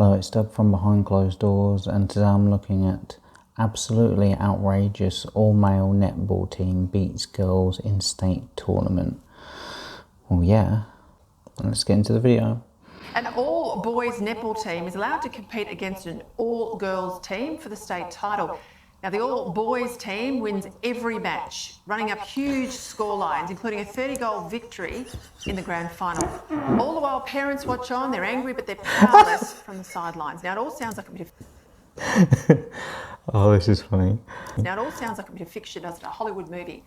Hello, it's Doug from Behind Closed Doors, and today I'm looking at absolutely outrageous all-male netball team beats girls in state tournament. Well, yeah, let's get into the video. An all-boys netball team is allowed to compete against an all-girls team for the state title. Now, the all-boys team wins every match, running up huge scorelines, including a 30-goal victory in the grand final. All the while, parents watch on. They're angry, but they're powerless from the sidelines. Now, it all sounds like a bit of... Oh, this is funny. Now, it all sounds like a bit of fiction, doesn't it? A Hollywood movie.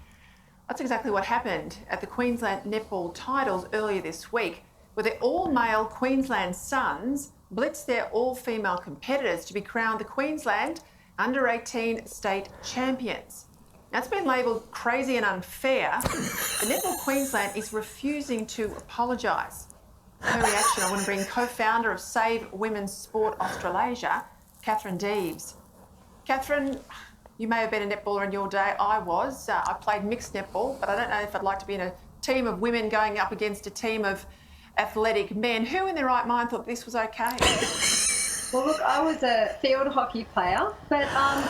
That's exactly what happened at the Queensland Netball Titles earlier this week, where the all-male Queensland Suns blitzed their all-female competitors to be crowned the Queensland Under-18 state champions. Now, it's been labelled crazy and unfair. The Netball Queensland is refusing to apologise. For her reaction, I want to bring co-founder of Save Women's Sport Australasia, Catherine Deves. Catherine, you may have been a netballer in your day. I was. I played mixed netball, but I don't know if I'd like to be in a team of women going up against a team of athletic men. Who in their right mind thought this was okay? Well, look, I was a field hockey player, but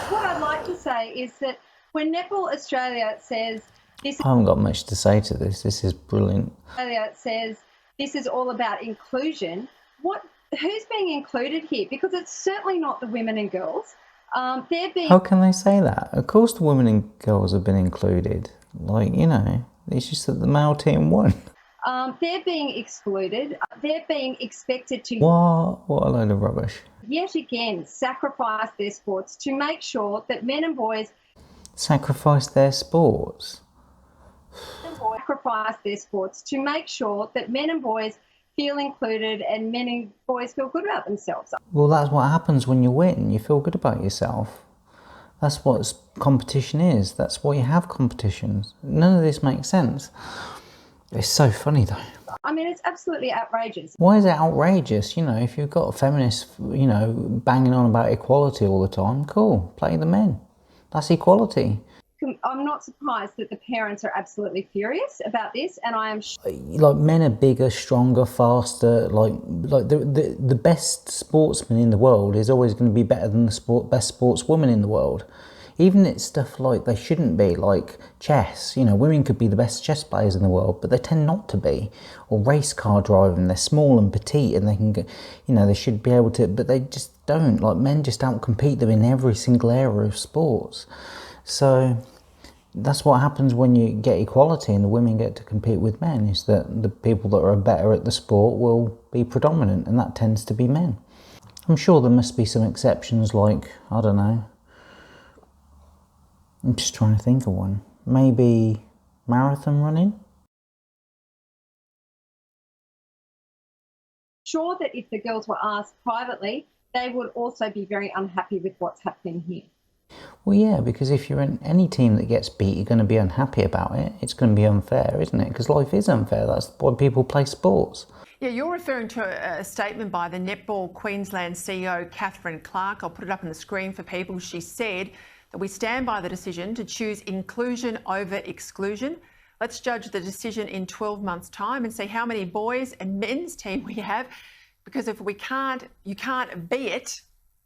what I'd like to say is that when Netball Australia says this, I haven't got much to say to this. This is brilliant. Australia says this is all about inclusion. Who's being included here? Because it's certainly not the women and girls. They're being. How can they say that? Of course, the women and girls have been included. Like, you know, it's just that the male team won. They're being excluded. They're being expected to... What a load of rubbish. Yet again, sacrifice their sports to make sure that men and boys... Sacrifice their sports? Sacrifice their sports to make sure that men and boys feel included and men and boys feel good about themselves. Well, that's what happens when you win. You feel good about yourself. That's what competition is. That's why you have competitions. None of this makes sense. It's so funny though. I mean, it's absolutely outrageous. Why is it outrageous? You know, if you've got a feminist, you know, banging on about equality all the time, cool, play the men. That's equality. I'm not surprised that the parents are absolutely furious about this, and I am... Like, men are bigger, stronger, faster. Like the best sportsman in the world is always going to be better than the best sportswoman in the world. Even it's stuff like they shouldn't be, like chess. You know, women could be the best chess players in the world, but they tend not to be. Or race car driving, they're small and petite, and they can get, you know, they should be able to, but they just don't. Like, men just outcompete them in every single area of sports. So that's what happens when you get equality and the women get to compete with men, is that the people that are better at the sport will be predominant, and that tends to be men. I'm sure there must be some exceptions, like, I don't know, I'm just trying to think of one. Maybe marathon running? Sure that if the girls were asked privately, they would also be very unhappy with what's happening here. Well, yeah, because if you're in any team that gets beat, you're going to be unhappy about it. It's going to be unfair, isn't it? Because life is unfair. That's why people play sports. Yeah, you're referring to a statement by the Netball Queensland CEO, Catherine Clark. I'll put it up on the screen for people. She said that we stand by the decision to choose inclusion over exclusion. Let's judge the decision in 12 months' time and see how many boys and men's team we have. Because if we can't, you can't be it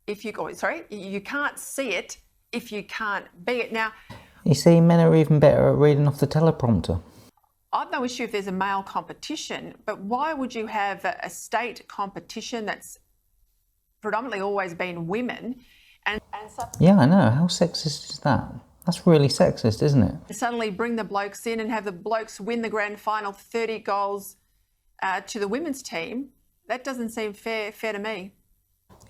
if you... Oh, sorry, you can't see it if you can't be it. Now, you see, men are even better at reading off the teleprompter. I've no issue if there's a male competition, but why would you have a state competition that's predominantly always been women and yeah, I know. How sexist is that? That's really sexist, isn't it? Suddenly bring the blokes in and have the blokes win the grand final 30 goals to the women's team? That doesn't seem fair to me.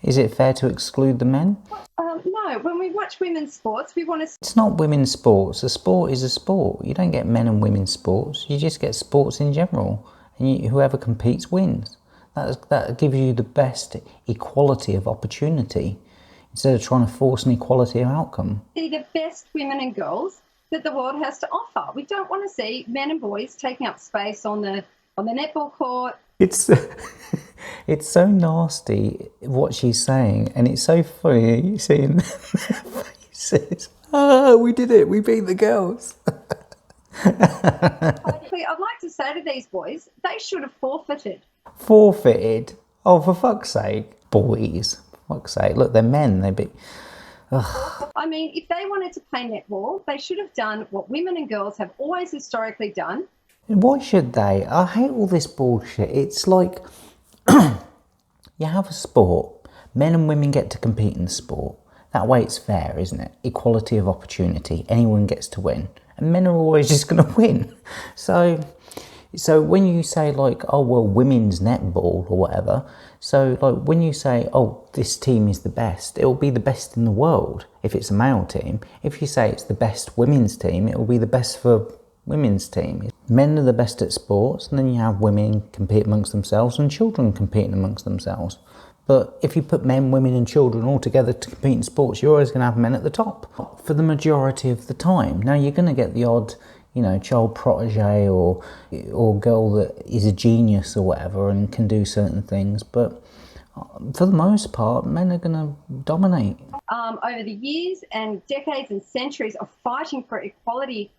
Is it fair to exclude the men? No, when we watch women's sports, we want to... It's not women's sports. A sport is a sport. You don't get men and women's sports. You just get sports in general. And whoever competes wins. That gives you the best equality of opportunity, instead of trying to force an equality of outcome. See the best women and girls that the world has to offer. We don't want to see men and boys taking up space on the netball court. It's so nasty what she's saying, and it's so funny. You see in their faces, we did it, we beat the girls. I'd like to say to these boys, they should have forfeited. Forfeited? Oh, for fuck's sake. Boys. For fuck's sake. Look, they're men. They be... I mean, if they wanted to play netball, they should have done what women and girls have always historically done. Why should they? I hate all this bullshit. It's like, you have a sport, men and women get to compete in the sport. That way it's fair, isn't it? Equality of opportunity. Anyone gets to win. And men are always just going to win. So when you say like, oh, well, women's netball or whatever, so like when you say, oh, this team is the best, it will be the best in the world if it's a male team. If you say it's the best women's team, it will be the best for women's team. Men are the best at sports, and then you have women compete amongst themselves and children competing amongst themselves. But if you put men, women and children all together to compete in sports, you're always going to have men at the top for the majority of the time. Now you're going to get the odd, child protege or girl that is a genius or whatever and can do certain things, but for the most part, men are going to dominate. Over the years and decades and centuries of fighting for equality,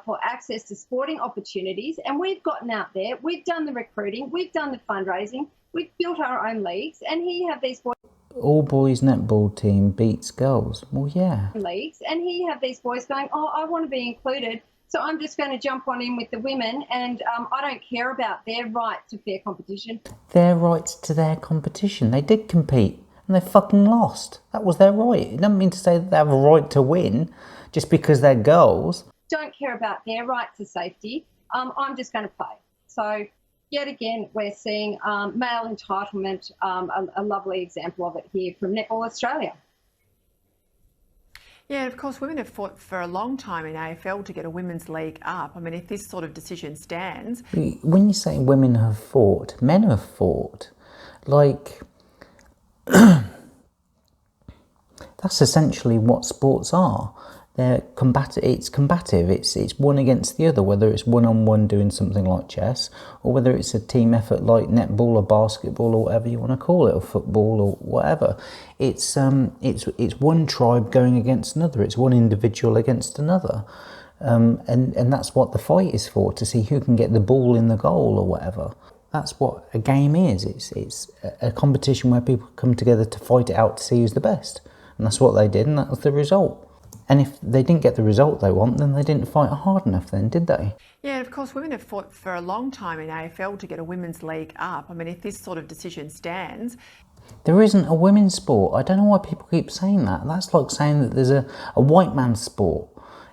for access to sporting opportunities, and we've gotten out there, we've done the recruiting, we've done the fundraising, we've built our own leagues, and here you have these boys. All boys netball team beats girls. Well, yeah. Leagues, and here you have these boys going, oh, I want to be included, so I'm just going to jump on in with the women, and I don't care about their right to fair competition. Their rights to their competition. They did compete, and they fucking lost. That was their right. It doesn't mean to say that they have a right to win just because they're girls. Don't care about their right to safety. I'm just going to play. So yet again, we're seeing male entitlement, a lovely example of it here from Netball Australia. Yeah, of course, women have fought for a long time in AFL to get a women's league up. I mean, if this sort of decision stands... When you say women have fought, men have fought. Like, that's essentially what sports are. They're combative. It's combative. It's one against the other, whether it's one-on-one doing something like chess, or whether it's a team effort like netball or basketball or whatever you want to call it, or football or whatever. It's one tribe going against another. It's one individual against another, and that's what the fight is for, to see who can get the ball in the goal or whatever. That's what a game is. It's a competition where people come together to fight it out to see who's the best, and that's what they did, and that was the result. And if they didn't get the result they want, then they didn't fight hard enough then, did they? Yeah, of course, women have fought for a long time in AFL to get a women's league up. I mean, if this sort of decision stands... There isn't a women's sport. I don't know why people keep saying that. That's like saying that there's a white man's sport.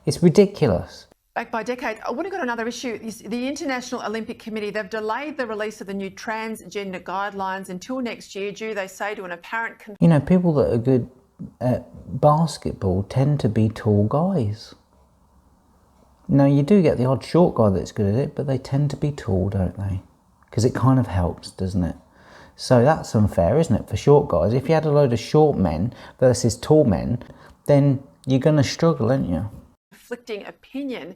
It's ridiculous. Back by decades. I want to go to another issue. The International Olympic Committee, they've delayed the release of the new transgender guidelines until next year due, they say, to an apparent... People that are good at basketball tend to be tall guys. Now, you do get the odd short guy that's good at it, but they tend to be tall, don't they? Because it kind of helps, doesn't it? So that's unfair, isn't it, for short guys? If you had a load of short men versus tall men, then you're going to struggle, aren't you? Conflicting opinion,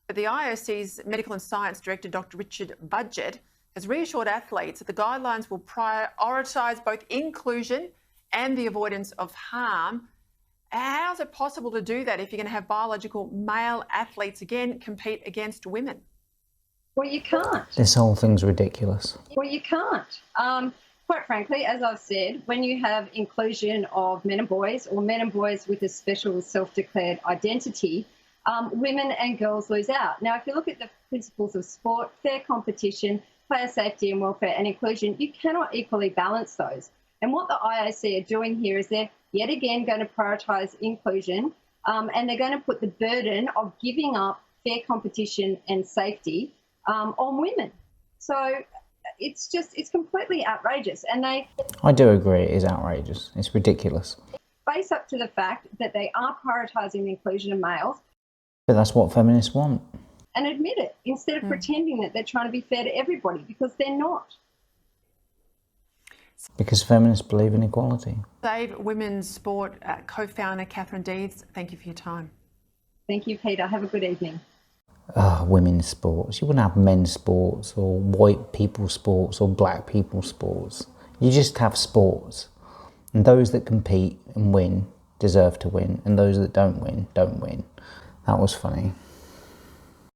but the IOC's Medical and Science Director, Dr. Richard Budgett, has reassured athletes that the guidelines will prioritise both inclusion and the avoidance of harm. How is it possible to do that if you're going to have biological male athletes again compete against women? Well, you can't. This whole thing's ridiculous. Well, you can't. Quite frankly, as I've said, when you have inclusion of men and boys, or men and boys with a special self-declared identity, women and girls lose out. Now, if you look at the principles of sport, fair competition, player safety and welfare and inclusion, you cannot equally balance those. And what the IOC are doing here is they're yet again going to prioritise inclusion, and they're going to put the burden of giving up fair competition and safety on women. So it's completely outrageous. And I do agree, it is outrageous. It's ridiculous. Face up to the fact that they are prioritising the inclusion of males. But that's what feminists want. And admit it, instead of pretending that they're trying to be fair to everybody, because they're not. Because feminists believe in equality. Save Women's Sport co-founder Catherine Deeds, thank you for your time. Thank you, Peter. Have a good evening. Women's sports. You wouldn't have men's sports or white people sports or black people sports. You just have sports. And those that compete and win deserve to win. And those that don't win, don't win. That was funny.